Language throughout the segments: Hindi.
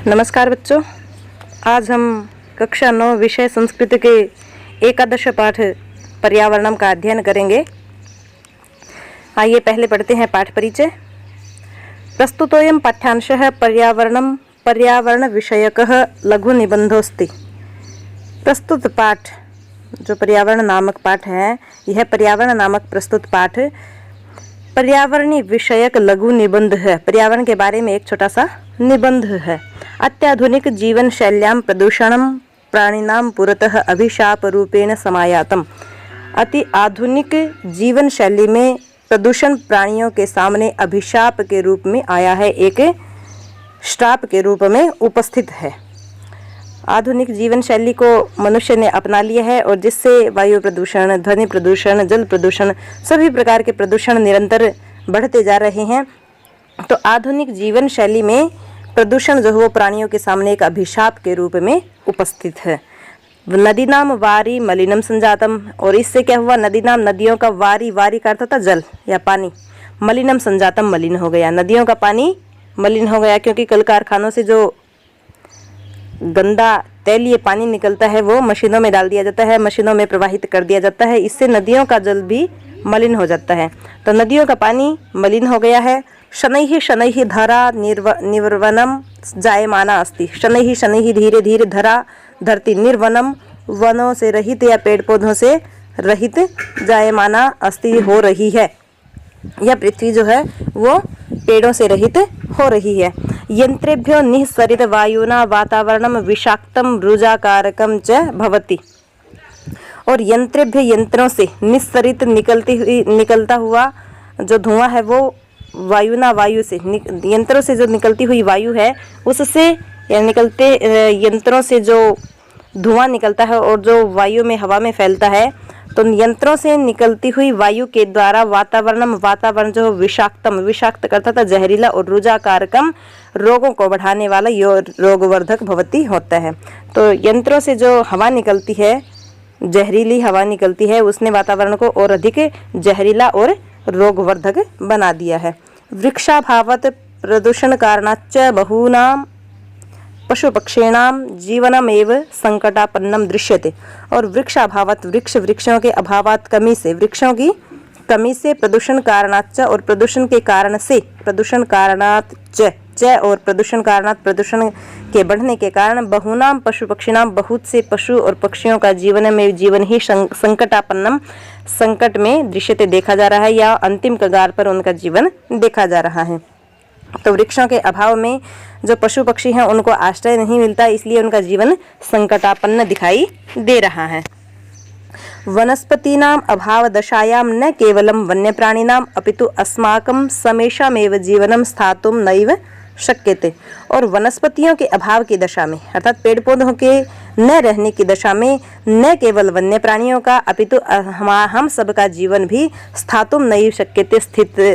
नमस्कार बच्चों, आज हम कक्षा 9 विषय संस्कृत के एकादश पाठ पर्यावरणम का अध्ययन करेंगे। आइए पहले पढ़ते हैं पाठ परिचय। प्रस्तुतोऽयं पाठ्यांशः पर्यावरण विषयकः लघु निबंधोस्ति। प्रस्तुत पाठ जो पर्यावरण नामक पाठ है, यह पर्यावरण नामक प्रस्तुत पाठ पर्यावरणीय विषयक लघु निबंध है। पर्यावरण के बारे में एक छोटा सा निबंध है। अत्याधुनिक जीवन शैल्यां प्रदूषणं प्राणिनां पुरतः अभिशाप रूपेण समायातम। अति आधुनिक जीवन शैली में प्रदूषण प्राणियों के सामने अभिशाप के रूप में आया है, एक श्राप के रूप में उपस्थित है। आधुनिक जीवन शैली को मनुष्य ने अपना लिया है और जिससे वायु प्रदूषण, ध्वनि प्रदूषण, जल प्रदूषण, सभी प्रकार के प्रदूषण निरंतर बढ़ते जा रहे हैं। तो आधुनिक जीवन शैली में प्रदूषण जो है वो प्राणियों के सामने एक अभिशाप के रूप में उपस्थित है। नदीनाम वारी मलिनम संजातम, और इससे क्या हुआ? नदियों का वारी का अर्थ होता जल या पानी। मलिनम संजातम, मलिन हो गया, नदियों का पानी मलिन हो गया, क्योंकि कल कारखानों से जो गंदा तैलीय पानी निकलता है वो मशीनों में डाल दिया जाता है, मशीनों में प्रवाहित कर दिया जाता है। इससे नदियों का जल भी मलिन हो जाता है। तो नदियों का पानी मलिन हो गया है। शनैः धरा निर्वनम जायमाना अस्ति। शनैः धीरे धीरे धरा, धरती, निर्वनम, वनों से रहित या पेड़ पौधों से रहित, जायमाना अस्ति, हो रही है। यह पृथ्वी जो है वो पेड़ों से रहित हो रही है। यंत्रेभ्यो निःसरित वायुना वातावरणम विषाक्तम रुजाकारकम च भवति। और यंत्रों से निःसरित निकलता हुआ जो धुआं है वो वायु से, यंत्रों से जो निकलती हुई वायु है उससे निकलते यंत्रों से जो धुआं निकलता है और जो वायु में, हवा में फैलता है, तो यंत्रों से निकलती हुई वायु के द्वारा वातावरण जो विषाक्त करता था, जहरीला, और रुजाकारकम, रोगों को बढ़ाने वाला, रोगवर्धक भवति होता है। तो यंत्रों से जो हवा निकलती है, जहरीली हवा निकलती है, उसने वातावरण को और अधिक जहरीला और रोगवर्धक बना दिया है। वृक्षाभावत प्रदूषण कारणाच्च बहूनां पशु पक्षिणां जीवनमेव संकटापन्नम दृश्यते। और वृक्षाभावत, वृक्षों के अभावात, वृक्षों की कमी से, प्रदूषण कारणाच्च, और प्रदूषण के कारण से, प्रदूषण कारणात् और प्रदूषण कारणात्, प्रदूषण के बढ़ने के कारण, बहुनाम पशु पक्षिणाम, बहुत से पशु और पक्षियों का जीवन ही संकटापन्नम, संकट में दृश्यते, देखा जा रहा है, या अंतिम कगार पर उनका जीवन देखा जा रहा है। तो वृक्षों के अभाव में जो पशु पक्षी हैं उनको आश्रय नहीं मिलता, इसलिए उनका जीवन संकटापन्न दिखाई दे रहा है। वनस्पतीनाम अभाव दशायां न केवलं वन्यप्राणिनाम अपितु अस्माकं समेषामेव जीवनं स्थातुं नैव शक्यते। और वनस्पतियों के अभाव की दशा में, अर्थात पेड़ पौधों के न रहने की दशा में, न केवल वन्य प्राणियों का अपितु हम सब का जीवन भी स्थातुं नैव शक्यते,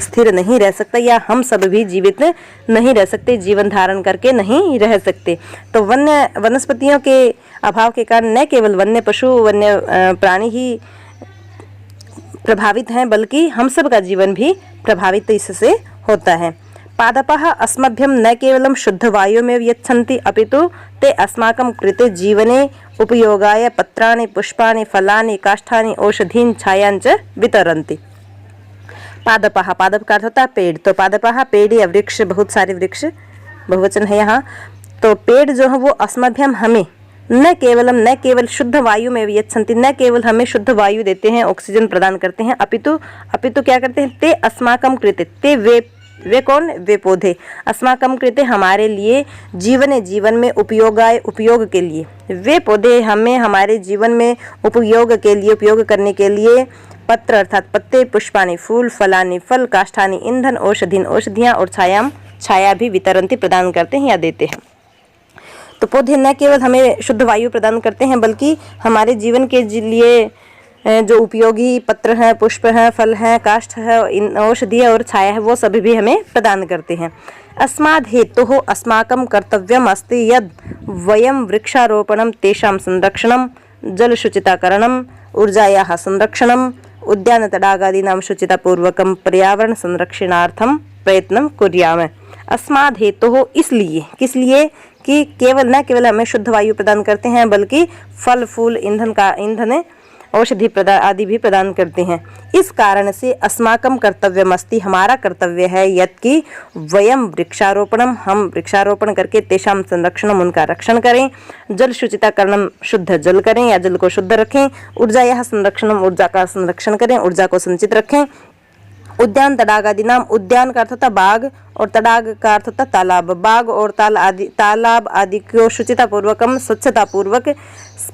स्थिर नहीं रह सकता, या हम सब भी जीवित नहीं रह सकते, जीवन धारण करके नहीं रह सकते। तो वनस्पतियों के अभाव के कारण न केवल वन्य पशु, वन्य प्राणी ही प्रभावित हैं, बल्कि हम सब का जीवन भी प्रभावित इससे होता है। पादपः अस्मभ्यं न केवलं शुद्धवायुमेव यच्छन्ति अपितु ते अस्माकं कृते जीवने उपयोगाय पत्राणि, पुष्पाणि, फलानि, काष्ठानि, औषधीन्, छायां च वितरन्ति। पादपः, पादप का अर्थ होता है पेड़। तो पादपः पेड़ या वृक्ष, बहुत सारे वृक्ष, बहुवचन है यहाँ। तो पेड़ जो है वो अस्मभ्यम, हमें, न केवल शुद्ध वायु में यच्छन्ति, न केवल हमें शुद्ध वायु देते हैं, ऑक्सीजन प्रदान करते हैं, अपितु क्या करते हैं? ते अस्माकं कृते, ते वे कौन? वे पौधे, अस्माकं कृते, हमारे लिए, जीवन में उपयोग के लिए, वे पौधे हमें हमारे जीवन में उपयोग करने के लिए पत्र अर्थात पत्ते, पुष्पानि फूल, फलानि फल, काष्ठानि ईंधन, औषधीन औषधियाँ, और छाया भी वितरन्ति प्रदान करते हैं या देते हैं। तो पौधे न केवल हमें शुद्ध वायु प्रदान करते हैं, बल्कि हमारे जीवन के लिए जो उपयोगी पत्र हैं, पुष्प हैं, फल हैं, काष्ठ है, औषधि और छाया है, वो सभी भी हमें प्रदान करते हैं। अस्माद् हेतुः अस्माकं कर्तव्यम् अस्ति यद् वयं वृक्षारोपणं, तेषां संरक्षणं, जलशुचिताकरणं, ऊर्जायाः संरक्षणं, उद्यान तडागादीनां शुचितापूर्वकं पर्यावरण संरक्षणार्थं प्रयत्नं कुर्याम। अस्माद् हेतुः, इसलिए, किस लिए? कि न केवल हमें शुद्ध वायु प्रदान करते हैं बल्कि फल फूल ईंधन औषधि आदि भी प्रदान करते हैं। इस कारण से अस्माकं कर्तव्यमस्ति, हमारा कर्तव्य है यत्कि वयं वृक्षारोपणम, हम वृक्षारोपण करके तेषां संरक्षणम, उनका रक्षण करें, जल शुचिताकरणम, शुद्ध जल करें या जल को शुद्ध रखें, ऊर्जायाः संरक्षणम, ऊर्जा का संरक्षण करें, ऊर्जा को संचित रखें, उद्यान तडाग आदि नाम, उद्यान का अर्थ होता बाग और तडाग का अर्थ होता तालाब, बाग और तालाब आदि को शुचिता पूर्वकम, स्वच्छता पूर्वक,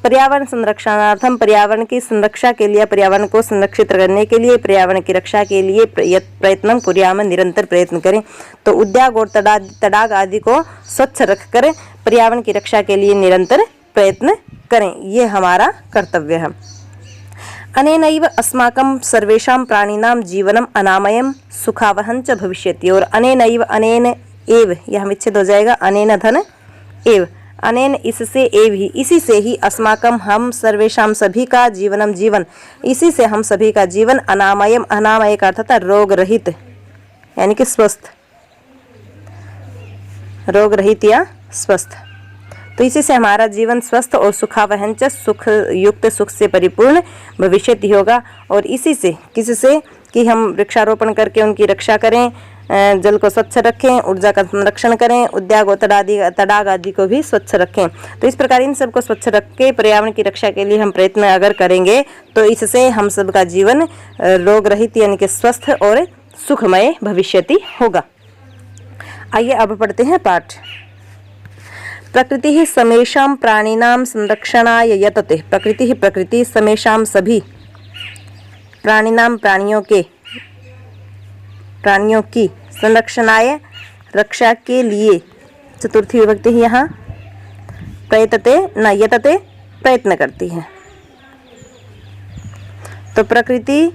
पर्यावरण संरक्षणार्थम, पर्यावरण की संरक्षा के लिए, पर्यावरण को संरक्षित करने के लिए, पर्यावरण की रक्षा के लिए प्रयत्न कुर्याम, निरंतर प्रयत्न करें। तो उद्यान और तडाग आदि को स्वच्छ रखकर पर्यावरण की रक्षा के लिए निरंतर प्रयत्न करें, ये हमारा कर्तव्य है। अनेनैव अस्माकं सर्वेषां प्राणिनां जीवनम अनामयम सुखावहं च भविष्यति। और अनेनैव, अनेन एव, यह विच्छेद हो जाएगा, अनेन धन एव, अनेन इससे, एव ही, इसी से ही, अस्माकं हम सर्वेषां सभी का, जीवनम जीवन, इसी से हम सभी का जीवन, अनामयम, अनामय का अर्थ था रोग रहित यानी कि स्वस्थ, रोग रहित या स्वस्थ, तो इसी से हमारा जीवन स्वस्थ और सुखावहन च, सुख युक्त, सुख से परिपूर्ण भविष्यति होगा। और इसी से, किससे, कि हम वृक्षारोपण करके उनकी रक्षा करें, जल को स्वच्छ रखें, ऊर्जा का संरक्षण करें, उद्यान और तडाग आदि को भी स्वच्छ रखें। तो इस प्रकार इन सबको स्वच्छ रख के पर्यावरण की रक्षा के लिए हम प्रयत्न अगर करेंगे तो इससे हम सबका जीवन रोग रहित यानी कि स्वस्थ और सुखमय भविष्यति होगा। आइए अब पढ़ते हैं पाठ। प्रकृति समेषां प्राणिनां संरक्षणाय यतते, प्रकृति समेषां सभी, प्राणिनां प्राणियों की, संरक्षणाय रक्षा के लिए, चतुर्थी विभक्ति ही यहाँ, प्रयतते न यतते, प्रयत्न करती है। तो प्रकृति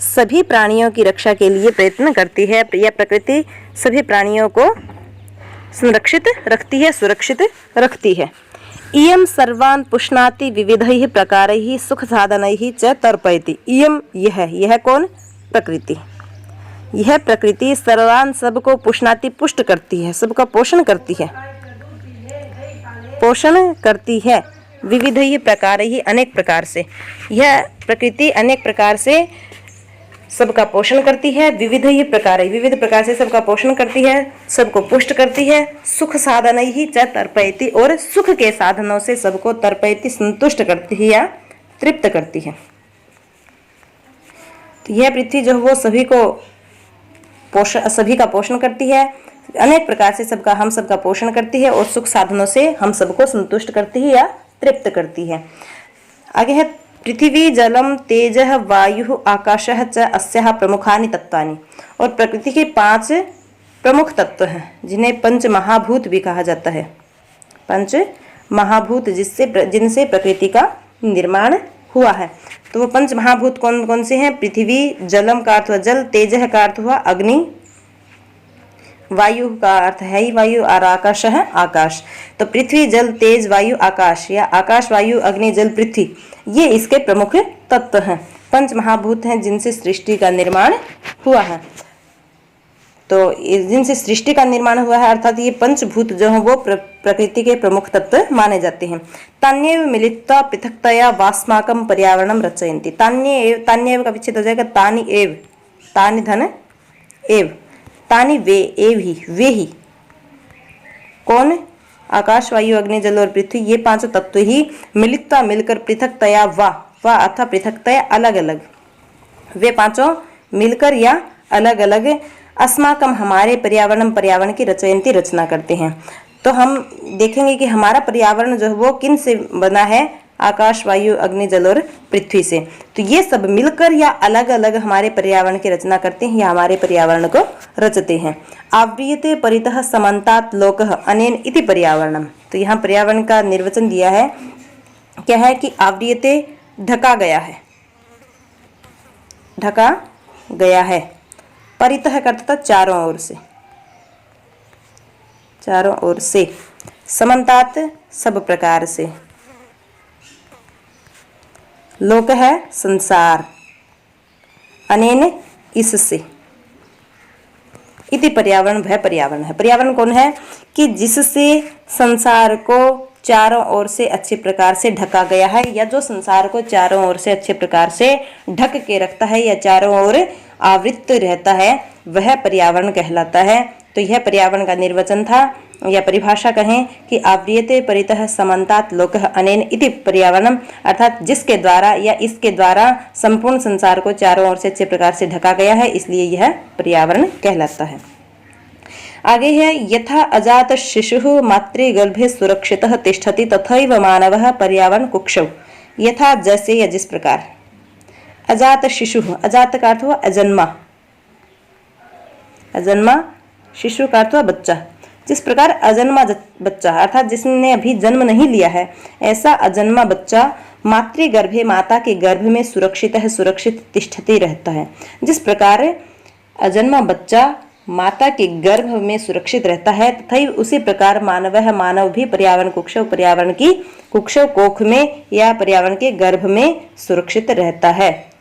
सभी प्राणियों की रक्षा के लिए प्रयत्न करती है, या प्रकृति सभी प्राणियों को संरक्षित रखती है, सुरक्षित रखती है। इयं सर्वान् पुष्णाति विविधैः प्रकारैः सुख साधनैः च तर्पयति। इयं, यह कौन, प्रकृति, यह प्रकृति सर्वान्, सबको, पुष्णाति पुष्ट करती है, सबका पोषण करती है, पोषण करती है, विविधैः प्रकारैः, अनेक प्रकार से, यह प्रकृति अनेक प्रकार से सबका पोषण करती है, विविध प्रकार से सबका पोषण करती है, सबको पुष्ट करती है, सुख साधनैः च तर्पयति, और सुख के साधनों से सबको तर्पयति, संतुष्ट करती है या तृप्त करती है। तो यह पृथ्वी जो वो सभी का पोषण करती है, अनेक प्रकार से हम सबका पोषण करती है और सुख साधनों से हम सबको संतुष्ट करती है या तृप्त करती है। आगे है पृथ्वी जलम तेजः वायु आकाशः च अस्याः प्रमुखानि तत्वानि। और प्रकृति के 5 प्रमुख तत्व हैं जिन्हें पंच महाभूत भी कहा जाता है। पंच महाभूत जिनसे प्रकृति का निर्माण हुआ है। तो वो पंच महाभूत कौन कौन से हैं? पृथ्वी, जलम का अर्थ हुआ जल, तेजः का अर्थ हुआ अग्नि, वायु का अर्थ है ही वायु, और आकाश है आकाश। तो पृथ्वी, जल, तेज, वायु, आकाश, या आकाश, वायु, अग्नि, जल, पृथ्वी, ये इसके प्रमुख तत्व हैं, पंच महाभूत हैं जिनसे सृष्टि का निर्माण हुआ है। तो जिनसे सृष्टि का निर्माण हुआ है अर्थात ये पंचभूत जो है वो प्रकृति के प्रमुख तत्व माने जाते हैं। तान्येव मिलित्वा पृथक्तया वास्माकं पर्यावरणं रचयन्ति। तान्येव का विच्छेद हो जाएगा तानि एव, तानि धन एव, तानि वे, एव ही, वे ही, कौन? आकाश, वायु, अग्नि, जल और पृथ्वी, ये 5 तत्व ही मिलित्वा मिलकर पृथक्तया वा अर्थात पृथक्तया अलग अलग, वे 5 मिलकर या अलग अलग अस्माकम हमारे पर्यावरण की रचयंती रचना करते हैं। तो हम देखेंगे कि हमारा पर्यावरण जो है वो किन से बना है? आकाश, वायु, अग्नि, जल और पृथ्वी से। तो ये सब मिलकर या अलग अलग हमारे पर्यावरण की रचना करते हैं या हमारे पर्यावरण को रचते हैं। आवृयते परितः समन्तात् लोकः अनेन इति पर्यावरणम। तो यहाँ पर्यावरण का निर्वचन दिया है, क्या है कि आवृयते ढका गया है, ढका गया है, परितः करता चारों ओर से, चारों ओर से, समन्तात सब प्रकार से, लोक है संसार, अनेन इससे, इति पर्यावरण वह पर्यावरण है। पर्यावरण कौन है कि जिससे संसार को चारों ओर से अच्छे प्रकार से ढका गया है, या जो संसार को चारों ओर से अच्छे प्रकार से ढक के रखता है या चारों ओर आवृत रहता है, वह पर्यावरण कहलाता है। तो यह पर्यावरण का निर्वचन था, या परिभाषा कहें कि आव्रियते परितः समन्तात् लोकः अनेन इति पर्यावरणम, अर्थात जिसके द्वारा या इसके द्वारा संपूर्ण संसार को चारों ओर से अच्छे प्रकार से ढका गया है, इसलिए यह पर्यावरण कहलाता है। आगे है यथा अजात शिशुः मातृगर्भे सुरक्षितः तिष्ठति तथैव मानवः पर्यावरण कुक्षौ। यथा जैसे या जिस प्रकार। अजात शिशुः, अजात का अर्थ हुआ अजन्मा, अजन्मा, शिशु का अर्थ हुआ बच्चा। जिस प्रकार अजन्मा बच्चा अर्थात जिसने अभी जन्म नहीं लिया है, ऐसा अजन्मा बच्चा मातृगर्भे, माता के गर्भ में सुरक्षित है, सुरक्षित तिष्ठति रहता है। जिस प्रकार अजन्मा बच्चा माता के गर्भ में सुरक्षित रहता है, तथा उसी प्रकार मानव, मानव भी पर्यावरण कुक्षौ, पर्यावरण की कुक्षौ कोख में या पर्यावरण के गर्भ में सुरक्षित रहता है।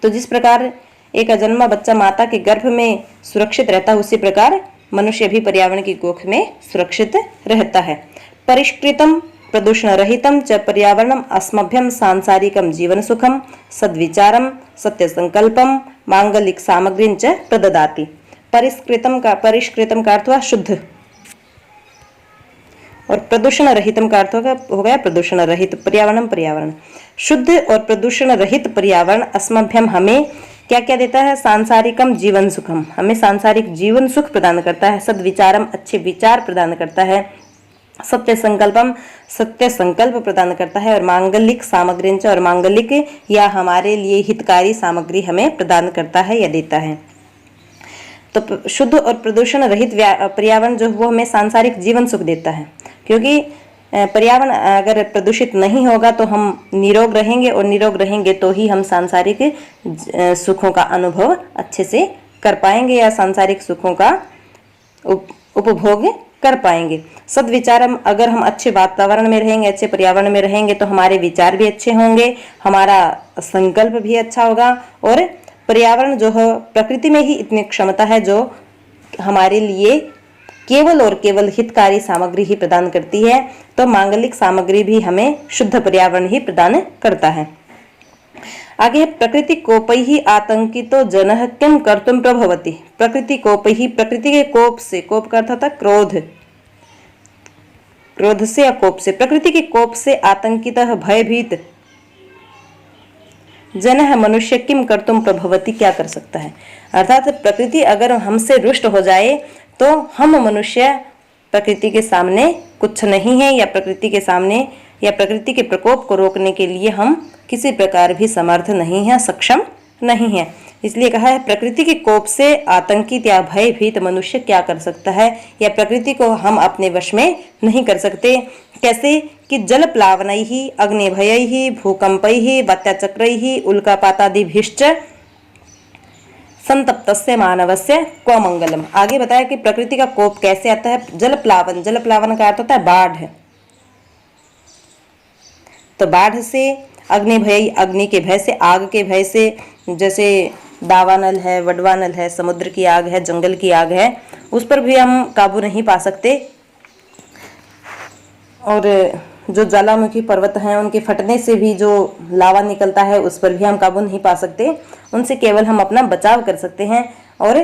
तो जिस प्रकार एक अजन्मा बच्चा माता के गर्भ में सुरक्षित रहता है, उसी प्रकार मनुष्य भी पर्यावरण की कोख में सुरक्षित रहता है। परिष्कृतम प्रदूषण रहितम च पर्यावरणम अस्मभ्यम सांसारिकम जीवन सुखम सद्विचारम सत्य संकल्पम मांगलिक सामग्रीं च प्रददाति। परिष्कृतम का अर्थ हुआ शुद्ध, और प्रदूषण रहितम का अर्थ हो गया प्रदूषण रहित। पर्यावरणम, पर्यावरण शुद्ध और प्रदूषण रहित पर्यावरण अस्मभ्यम हमें क्या क्या देता है? सांसारिकम जीवन सुखम, हमें सांसारिक जीवन सुख प्रदान करता है। सद्विचारम, अच्छे विचार प्रदान करता है। सत्य संकल्पम, सत्य संकल्प प्रदान करता है। और मांगलिक सामग्रींच, और मांगलिक या हमारे लिए हितकारी सामग्री हमें प्रदान करता है या देता है। तो शुद्ध और प्रदूषण रहित पर्यावरण जो वो हमें सांसारिक जीवन सुख देता है, क्योंकि पर्यावरण अगर प्रदूषित नहीं होगा तो हम निरोग रहेंगे, और निरोग रहेंगे तो ही हम सांसारिक सुखों का अनुभव अच्छे से कर पाएंगे या सांसारिक सुखों का उपभोग कर पाएंगे। सद्विचारम, अगर हम अच्छे वातावरण में रहेंगे, अच्छे पर्यावरण में रहेंगे तो हमारे विचार भी अच्छे होंगे, हमारा संकल्प भी अच्छा होगा। और पर्यावरण जो है प्रकृति में ही इतनी क्षमता है जो हमारे लिए केवल और केवल हितकारी सामग्री ही प्रदान करती है। तो मांगलिक सामग्री भी हमें शुद्ध पर्यावरण ही प्रदान करता है। आगे प्रकृति कोपैहि आतंकितो जनः किम कर्तुम प्रभवति। प्रकृति कोपैहि, प्रकृति के कोप से, कोप का अर्थ होता है क्रोध, क्रोध से या कोप से, प्रकृति के कोप से आतंकितः भयभीत जनः मनुष्य किम कर्तुम प्रभवति, क्या कर सकता है। अर्थात प्रकृति अगर हमसे रुष्ट हो जाए तो हम मनुष्य प्रकृति के सामने कुछ नहीं है, या प्रकृति के सामने या प्रकृति के प्रकोप को रोकने के लिए हम किसी प्रकार भी समर्थ नहीं है, सक्षम नहीं है। इसलिए कहा है प्रकृति के कोप से आतंकित या भयभीत मनुष्य क्या कर सकता है, या प्रकृति को हम अपने वश में नहीं कर सकते। कैसे कि जल प्लावनैहि अग्निभयैहि भूकंपैहि वात्याचक्रैहि उल्कापातादिभिश्च संतप्तस्य मानवस्य क्व मंगलम। आगे बताया कि प्रकृति का कोप कैसे आता है। जल प्लावन, जल प्लावन का अर्थ होता है बाढ़। तो बाढ़ से, अग्निभय, अग्नि के भय से, आग के भय से, जैसे दावानल है, वडवानल है, समुद्र की आग है, जंगल की आग है, उस पर भी हम काबू नहीं पा सकते। और जो ज्वालामुखी पर्वत हैं उनके फटने से भी जो लावा निकलता है उस पर भी हम काबू नहीं पा सकते, उनसे केवल हम अपना बचाव कर सकते हैं। और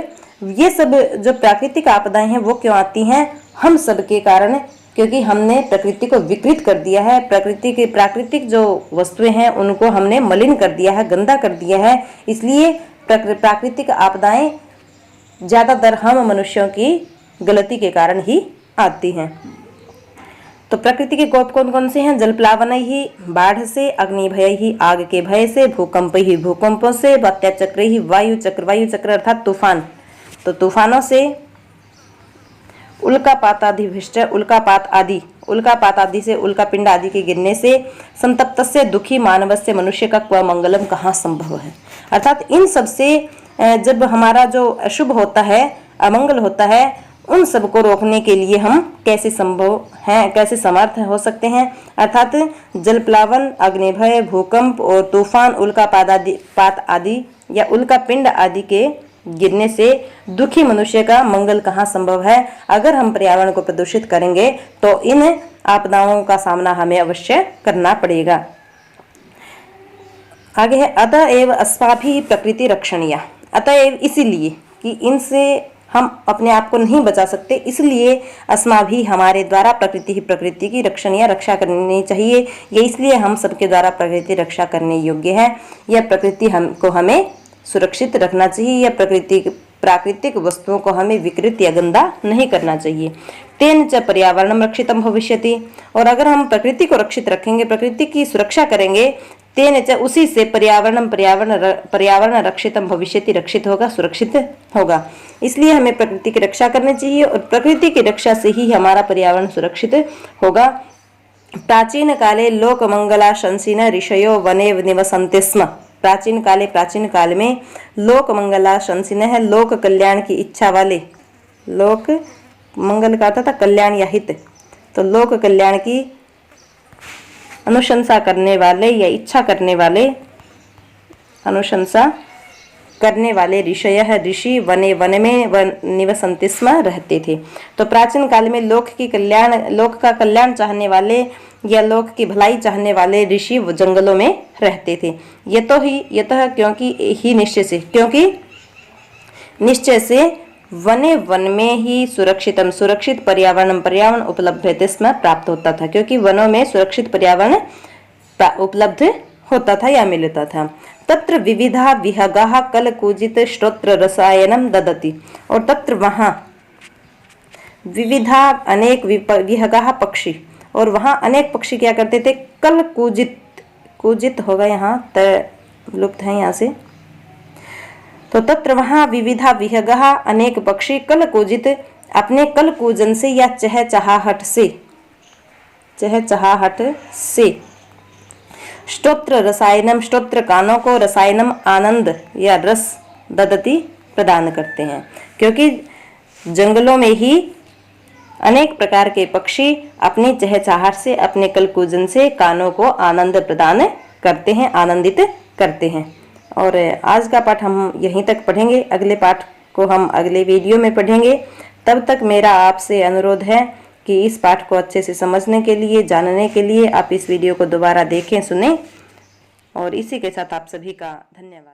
ये सब जो प्राकृतिक आपदाएं हैं वो क्यों आती हैं? हम सब के कारण, क्योंकि हमने प्रकृति को विकृत कर दिया है। प्राकृतिक जो वस्तुएं हैं उनको हमने मलिन कर दिया है, गंदा कर दिया है। इसलिए प्राकृतिक आपदाएं ज़्यादातर हम मनुष्यों की गलती के कारण ही आती हैं। तो प्रकृति के कोप कौन कौन से हैं? जलप्लावन ही, बाढ़ से, अग्निभय ही, आग के भय से, भूकंप ही, भूकंपों से, वात्याचक्र ही, वायु चक्र अर्थात तूफान, तो तूफानों से, उल्कापात आदि से, उल्कापिंड आदि के गिरने से, संतप्तस्य दुखी मानवस्य मनुष्य का क्व मंगलम, कहाँ संभव है। अर्थात इन सब से जब हमारा जो अशुभ होता है, अमंगल होता है, उन सब को रोकने के लिए हम कैसे संभव हैं, कैसे समर्थ हो सकते हैं। अर्थात जलप्लावन, अग्निभय, भूकंप और तूफान, उल्कापात आदि या उल्कापिंड आदि के गिरने से दुखी मनुष्य का मंगल कहाँ संभव है। अगर हम पर्यावरण को प्रदूषित करेंगे तो इन आपदाओं का सामना हमें अवश्य करना पड़ेगा। आगे है अतएव अस्माभिः प्रकृति रक्षणीया। अतएव इसीलिए कि इनसे हम अपने आप को नहीं बचा सकते, इसलिए अस्माभिः हमारे द्वारा प्रकृति की रक्षणीय रक्षा करनी चाहिए। ये इसलिए हम सबके द्वारा प्रकृति रक्षा करने योग्य है। यह प्रकृति हमको हमें सुरक्षित रखना चाहिए। यह प्राकृतिक वस्तुओं को हमें विकृत या गंदा नहीं करना चाहिए। तेन च पर्यावरणम रक्षितम भविष्यति। और अगर हम प्रकृति को रक्षित रखेंगे, प्रकृति की सुरक्षा करेंगे, तेन च उसी से पर्यावरण रक्षितम भविष्यति रक्षित होगा, सुरक्षित होगा। इसलिए हमें प्रकृति की रक्षा करनी चाहिए और प्रकृति की रक्षा से ही हमारा पर्यावरण सुरक्षित होगा। प्राचीन काले लोकमंगलाशंसिनः ऋषयो वने निवसन्ति स्म। प्राचीन काल में लोकमंगलाशंसिनः लोक कल्याण की इच्छा वाले, लोक मंगल का था कल्याण या हित, तो लोक कल्याण की अनुशंसा करने वाले या इच्छा करने वाले, अनुशंसा करने वाले ऋषि वन में निवसन्ति स्म रहते थे। तो प्राचीन काल में लोक का कल्याण चाहने वाले या लोक की भलाई चाहने वाले ऋषि जंगलों में रहते थे। यतः क्योंकि निश्चय से वन में ही सुरक्षित पर्यावरण उपलब्ध स्म प्राप्त होता था, क्योंकि वनों में सुरक्षित पर्यावरण उपलब्ध होता था या मिलता था। तत्र विविधा विहगाः कलकूजित श्रोत्र रसायनम ददति। और तत्र वहाँ विविधा अनेक विहगाः पक्षी, और वहाँ अनेक पक्षी क्या करते थे, कूजित होगा यहाँ लुप्त है यहाँ से, तो तत्र वहाँ विविधा विहगाः अनेक पक्षी कलकूजित अपने कलकूजन से या चहचहाहट से श्रोत्र रसायनम, श्रोत्र कानों को, रसायनम आनंद या रस, ददति प्रदान करते हैं। क्योंकि जंगलों में ही अनेक प्रकार के पक्षी अपनी चहचहाहट से, अपने कलकूजन से कानों को आनंद प्रदान करते हैं, आनंदित करते हैं। और आज का पाठ हम यहीं तक पढ़ेंगे, अगले पाठ को हम अगले वीडियो में पढ़ेंगे। तब तक मेरा आपसे अनुरोध है कि इस पाठ को अच्छे से समझने के लिए, जानने के लिए आप इस वीडियो को दोबारा देखें, सुनें। और इसी के साथ आप सभी का धन्यवाद।